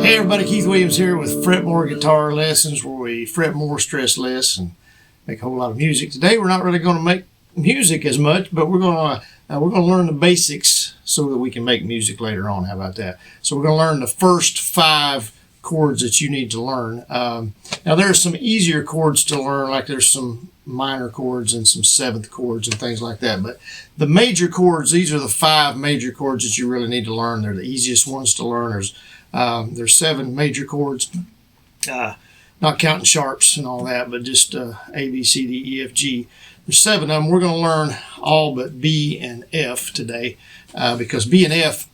Hey everybody, Keith Williams here with Fret More Guitar Lessons, where we fret more, stress less, and make a whole lot of music. Today we're not really going to make music as much, but we're going to learn the basics so that we can make music later on. How about that? So we're going to learn the first 5 chords that you need to learn. Now there are some easier chords to learn, like there's some minor chords and some 7th chords and things like that. But the major chords, these are the 5 major chords that you really need to learn. They're the easiest ones to learn. There's 7 major chords, not counting sharps and all that, but just A, B, C, D, E, F, G. There's 7 of them. We're going to learn all but B and F today, because B and F,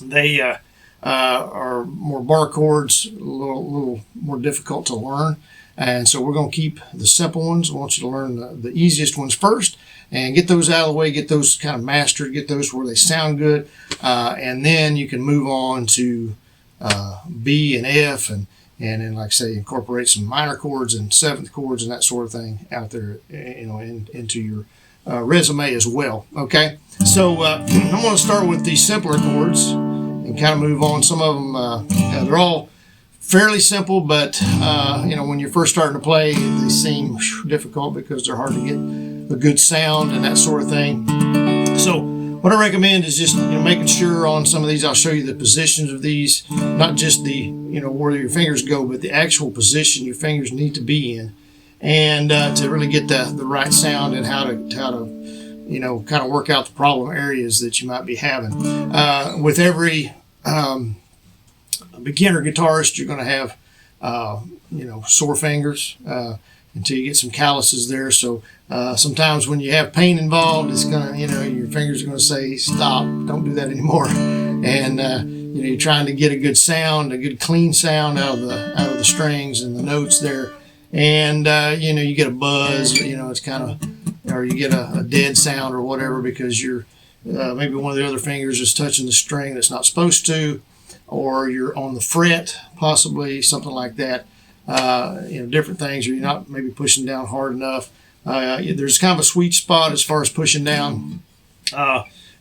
they are more bar chords, a little more difficult to learn. And so we're going to keep the simple ones. I want you to learn the easiest ones first and get those out of the way, get those kind of mastered, get those where they sound good. And then you can move on to B and F and then, like I say, incorporate some minor chords and 7th chords and that sort of thing out there, into your resume as well. Okay, so I'm going to start with the simpler chords and kind of move on. Some of them, they're all fairly simple, but when you're first starting to play, they seem difficult because they're hard to get a good sound and that sort of thing. So what I recommend is just making sure on some of these, I'll show you the positions of these, not just the where your fingers go, but the actual position your fingers need to be in, and to really get the right sound and how to kind of work out the problem areas that you might be having. With every beginner guitarist, you're going to have sore fingers until you get some calluses there. So sometimes when you have pain involved, it's gonna your fingers are going to say stop, don't do that anymore. And you're trying to get a good sound, a good clean sound out of the strings and the notes there. And you get a buzz, it's kind of, or you get a dead sound or whatever because you're maybe one of the other fingers is touching the string that's not supposed to, or you're on the fret, possibly something like that. Different things, or you're not maybe pushing down hard enough. There's kind of a sweet spot as far as pushing down.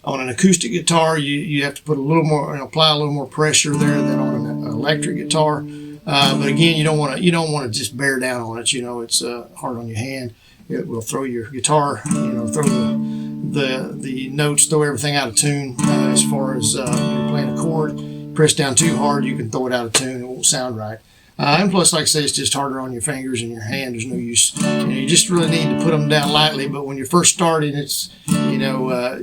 On an acoustic guitar, you have to put a little more, apply a little more pressure there than on an electric guitar. But again, you don't want to just bear down on it. It's hard on your hand. It will throw your guitar, throw the notes, throw everything out of tune. As far as you're playing a chord, press down too hard, you can throw it out of tune. It won't sound right. And plus, like I say, it's just harder on your fingers and your hand. There's no use. You just really need to put them down lightly. But when you're first starting, it's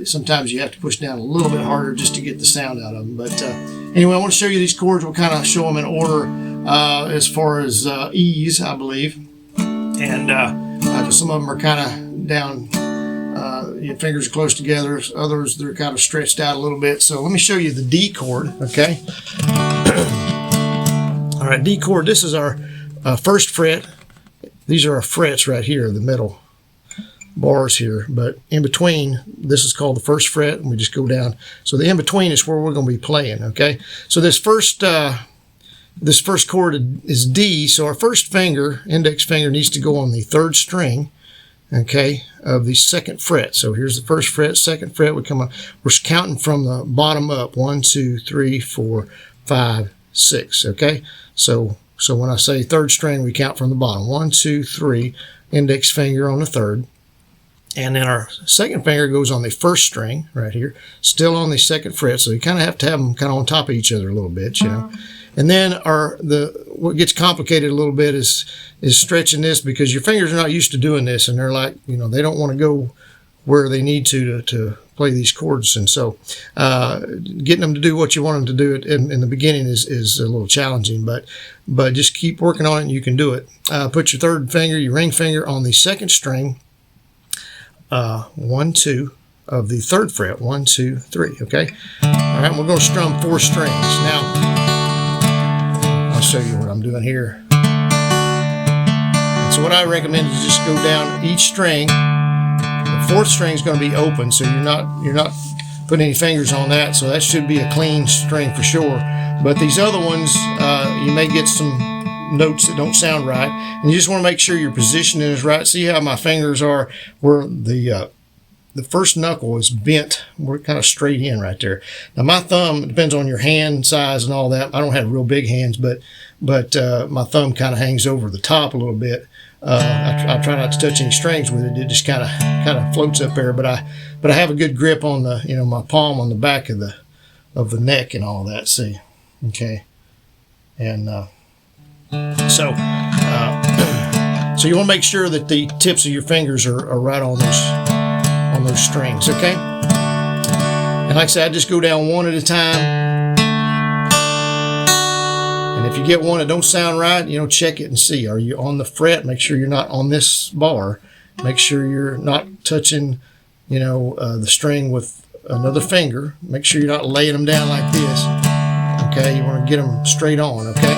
sometimes you have to push down a little bit harder just to get the sound out of them. But anyway, I want to show you these chords. We'll kind of show them in order as far as E's, I believe. And some of them are kind of down. Your fingers are close together. Others, they're kind of stretched out a little bit. So let me show you the D chord. Okay. All right, D chord, this is our first fret. These are our frets right here, the middle bars here. But in between, this is called the first fret, and we just go down. So the in between is where we're going to be playing, okay? So this first chord is D, so our first finger, index finger, needs to go on the 3rd string, okay, of the 2nd fret. So here's the 1st fret, 2nd fret, we come up. We're counting from the bottom up, 1, 2, 3, 4, 5, 6, okay? So when I say 3rd string, we count from the bottom. 1, 2, 3, index finger on the 3rd. And then our 2nd finger goes on the 1st string right here, still on the 2nd fret. So you kind of have to have them kind of on top of each other a little bit, And then what gets complicated a little bit is stretching this, because your fingers are not used to doing this, and they're like, they don't want to go where they need to play these chords. And so getting them to do what you want them to do in the beginning is a little challenging, but just keep working on it and you can do it. Put your 3rd finger, your ring finger, on the 2nd string, 1, 2 of the 3rd fret, 1, 2, 3, okay? All right, we're going to strum 4 strings. Now, I'll show you what I'm doing here. And so what I recommend is just go down each string. The 4th string is going to be open, so you're not putting any fingers on that, so that should be a clean string for sure. But these other ones, you may get some notes that don't sound right, and you just want to make sure your positioning is right. See how my fingers are where the the first knuckle is bent. We're kind of straight in right there. Now my thumb, it depends on your hand size and all that. I don't have real big hands, but my thumb kind of hangs over the top a little bit. I try not to touch any strings with it. It just kind of floats up there. But I have a good grip on the, you know, my palm on the back of the neck and all that. See, okay, and so you want to make sure that the tips of your fingers are right on those strings. Okay, and like I said, I just go down one at a time. And if you get one that don't sound right, you know, check it and see. Are you on the fret? Make sure you're not on this bar. Make sure you're not touching, you know, the string with another finger. Make sure you're not laying them down like this. Okay, you want to get them straight on. Okay,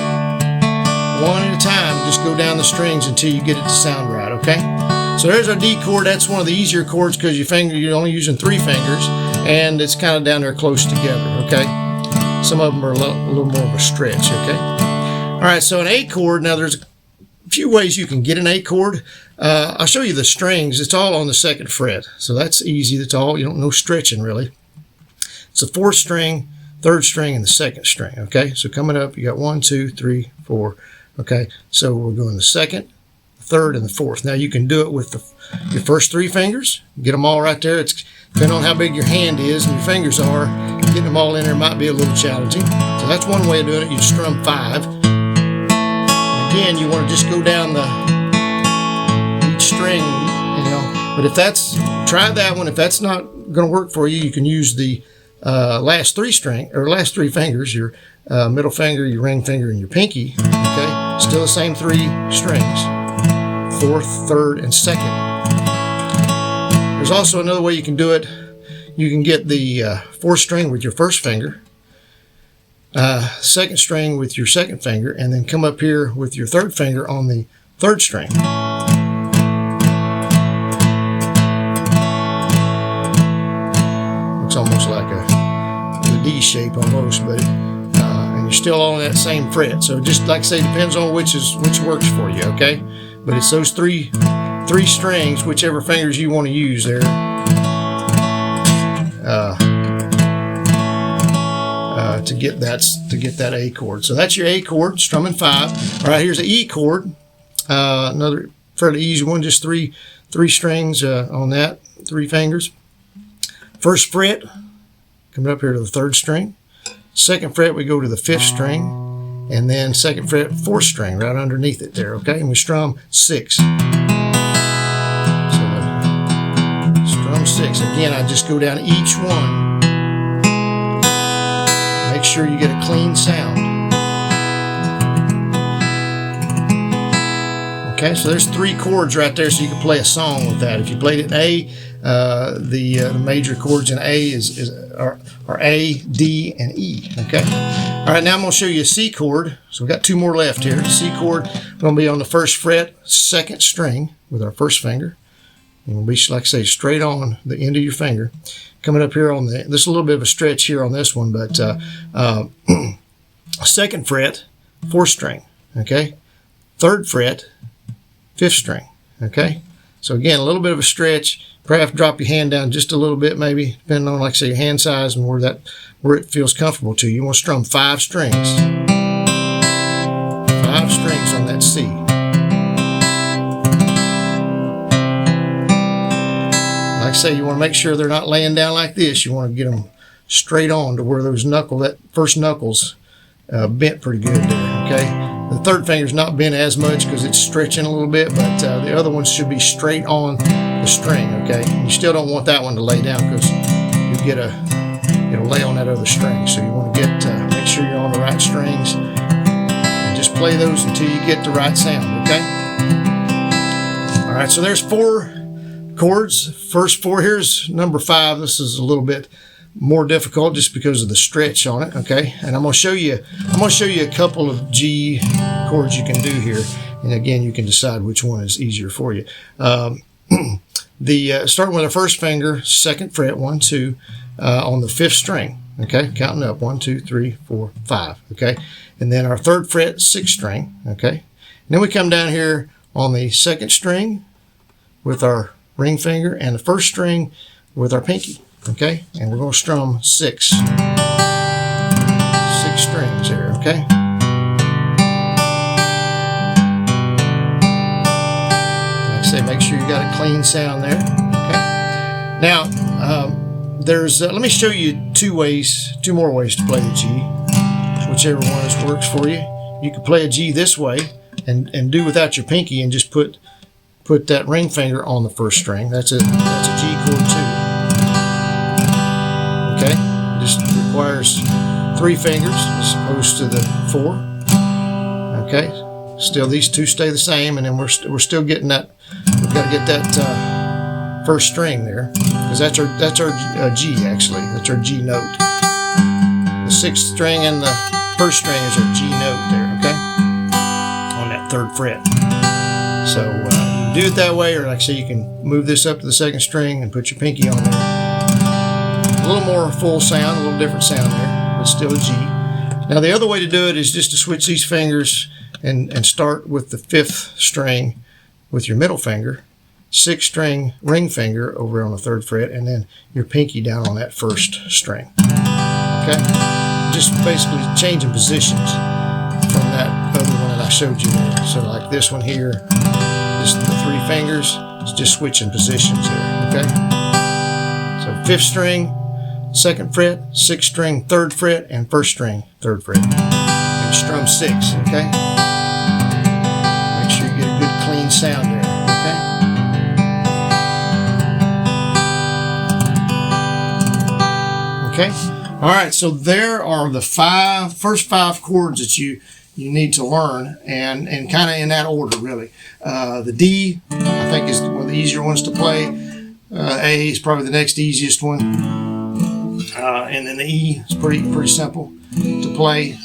one at a time. Just go down the strings until you get it to sound right. Okay. So there's our D chord. That's one of the easier chords because you're only using 3 fingers, and it's kind of down there close together. Okay. Some of them are a little more of a stretch. Okay. All right, so an A chord, now there's a few ways you can get an A chord. I'll show you the strings. It's all on the 2nd fret, so that's easy. That's all. You don't know stretching really. It's the 4th string, 3rd string, and the 2nd string. Okay, so coming up, you got 1, 2, 3, 4. Okay, so we're going the 2nd, the 3rd, and the 4th. Now you can do it with your first 3 fingers. Get them all right there. It's depending on how big your hand is and your fingers are. Getting them all in there might be a little challenging. So that's one way of doing it. You strum 5. Again, you want to just go down each string, you know. But try that one. If that's not going to work for you, you can use the last 3 fingers, your middle finger, your ring finger, and your pinky. Okay, still the same 3 strings, 4th, 3rd, and 2nd. There's also another way you can do it. You can get the 4th string with your 1st finger, 2nd string with your 2nd finger, and then come up here with your 3rd finger on the 3rd string. Looks almost like a D shape almost, but and you're still on that same fret. So just like I say, depends on which works for you. Okay, but it's those three strings, whichever fingers you want to use there. To get that A chord. So that's your A chord, strumming 5. All right, here's the E chord. Another fairly easy one, just three strings on that, 3 fingers. 1st fret, coming up here to the 3rd string. 2nd fret, we go to the 5th string, and then 2nd fret, 4th string, right underneath it there. Okay, and we strum 6. So strum 6. Again, I just go down each one. Make sure you get a clean sound. Okay, so there's 3 chords right there, so you can play a song with that. If you played it in A, the major chords in A are A, D, and E. Okay. All right, now I'm going to show you a C chord. So we've got 2 more left here. C chord, we're going to be on the 1st fret, 2nd string with our 1st finger. And we'll be, like I say, straight on the end of your finger. Coming up here on there's a little bit of a stretch here on this one, but 2nd fret, 4th string, okay? 3rd fret, 5th string, okay? So again, a little bit of a stretch. Probably have to drop your hand down just a little bit, maybe, depending on, like I say, your hand size and where it feels comfortable to you. You want to strum 5 strings. 5 strings on that C. Like I say, you want to make sure they're not laying down like this. You want to get them straight on to where those that first knuckles bent pretty good there, okay? The 3rd finger's not bent as much because it's stretching a little bit, but the other ones should be straight on the string, okay? And you still don't want that one to lay down because it'll lay on that other string. So you want to make sure you're on the right strings and just play those until you get the right sound, okay? All right, so there's 4 chords. First 4, here's number 5. This is a little bit more difficult just because of the stretch on it, okay? And I'm going to show you a couple of G chords you can do here, and again, you can decide which one is easier for you. Starting with our 1st finger, 2nd fret, 1, 2, on the 5th string, okay? Counting up 1, 2, 3, 4, 5, okay? And then our 3rd fret, 6th string, okay? And then we come down here on the 2nd string with our ring finger, and the 1st string with our pinky. Okay, and we're going to strum six strings here. Okay. Like I say, make sure you got a clean sound there. Okay. Now, let me show you two more ways to play the G, whichever one works for you. You can play a G this way and do without your pinky and just put that ring finger on the first string. That's a G chord too. Okay, just requires 3 fingers as opposed to the 4. Okay, still these two stay the same, and then we're still getting that. We've got to get that first string there, because that's our G actually. That's our G note. The 6th string and the first string is our G note there. Okay, on that 3rd fret. So you can do it that way, or like I say, you can move this up to the 2nd string and put your pinky on there. A little more full sound, a little different sound there, but still a G. Now the other way to do it is just to switch these fingers and start with the 5th string with your middle finger, 6th string ring finger over on the 3rd fret, and then your pinky down on that 1st string. Okay, just basically changing positions from that other one that I showed you there. So like this one here, just the 3 fingers, it's just switching positions here. Okay, so 5th string, 2nd fret, 6th string, 3rd fret, and 1st string, 3rd fret. And strum 6, okay? Make sure you get a good clean sound there, okay? Okay? Alright, so there are the first five chords that you need to learn, and kind of in that order, really. The D, I think, is one of the easier ones to play. A is probably the next easiest one. And then the E is pretty simple to play.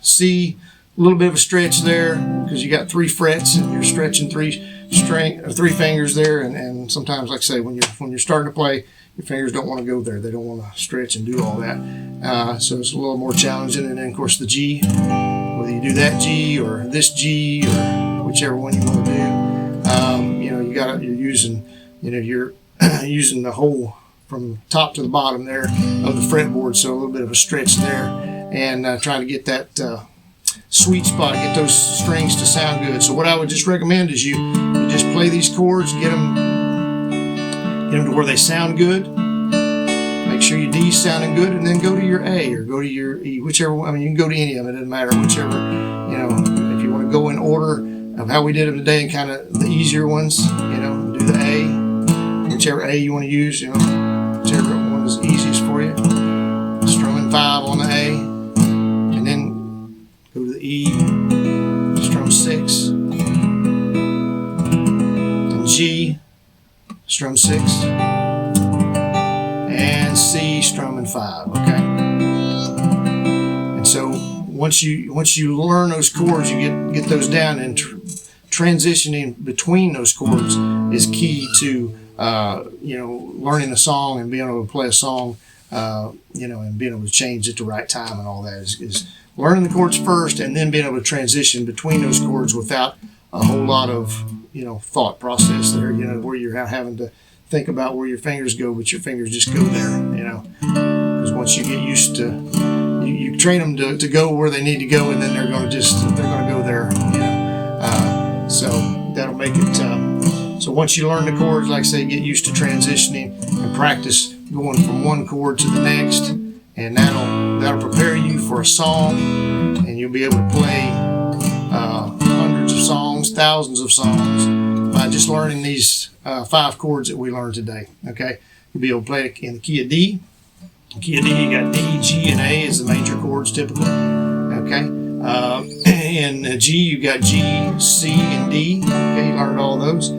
C, a little bit of a stretch there because you got 3 frets and you're stretching 3 fingers there. And sometimes, like I say, when you're starting to play, your fingers don't want to go there. They don't want to stretch and do all that. So it's a little more challenging. And then, of course, the G, whether you do that G or this G or whichever one you want to do, you're using using the whole from top to the bottom there of the fretboard, so a little bit of a stretch there, and trying to get that sweet spot, get those strings to sound good. So what I would just recommend is you just play these chords, get them to where they sound good. Make sure your D's sounding good, and then go to your A or go to your E, whichever one. I mean, you can go to any of them. It doesn't matter, whichever. If you want to go in order of how we did them today and kind of the easier ones, do the A, whichever A you want to use, whichever one is easiest for you. Strumming 5 on the A, and then go to the E, strum 6, and G, strum 6, and C, strumming 5. Okay. And so once you learn those chords, you get those down, and transitioning between those chords is key to learning a song and being able to play a song, and being able to change at the right time and all that is learning the chords first, and then being able to transition between those chords without a whole lot of, thought process there, where you're having to think about where your fingers go, but your fingers just go there, because once you get used to, you train them to go where they need to go, and then they're going to go there, so that'll make it, so once you learn the chords, like I say, get used to transitioning and practice going from one chord to the next, and that'll prepare you for a song, and you'll be able to play hundreds of songs, thousands of songs by just learning these 5 chords that we learned today. Okay, you'll be able to play it in the key of D. In key of D, you got D, G, and A as the major chords typically. Okay, in G, you got G, C, and D. Okay, you learned all those.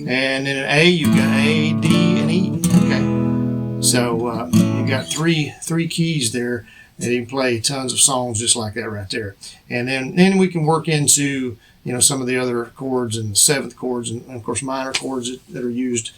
And in an A, you've got A, D, and E. Okay, so you got three keys there that you can play tons of songs just like that right there. And then we can work into some of the other chords and 7th chords and of course minor chords that are used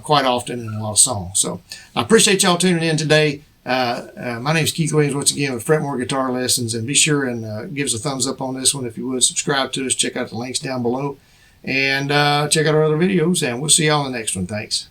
quite often in a lot of songs. So I appreciate y'all tuning in today. My name is Keith Williams once again with Fretmore Guitar Lessons, and be sure and give us a thumbs up on this one if you would. Subscribe to us, check out the links down below, and check out our other videos, and we'll see y'all in the next one. Thanks.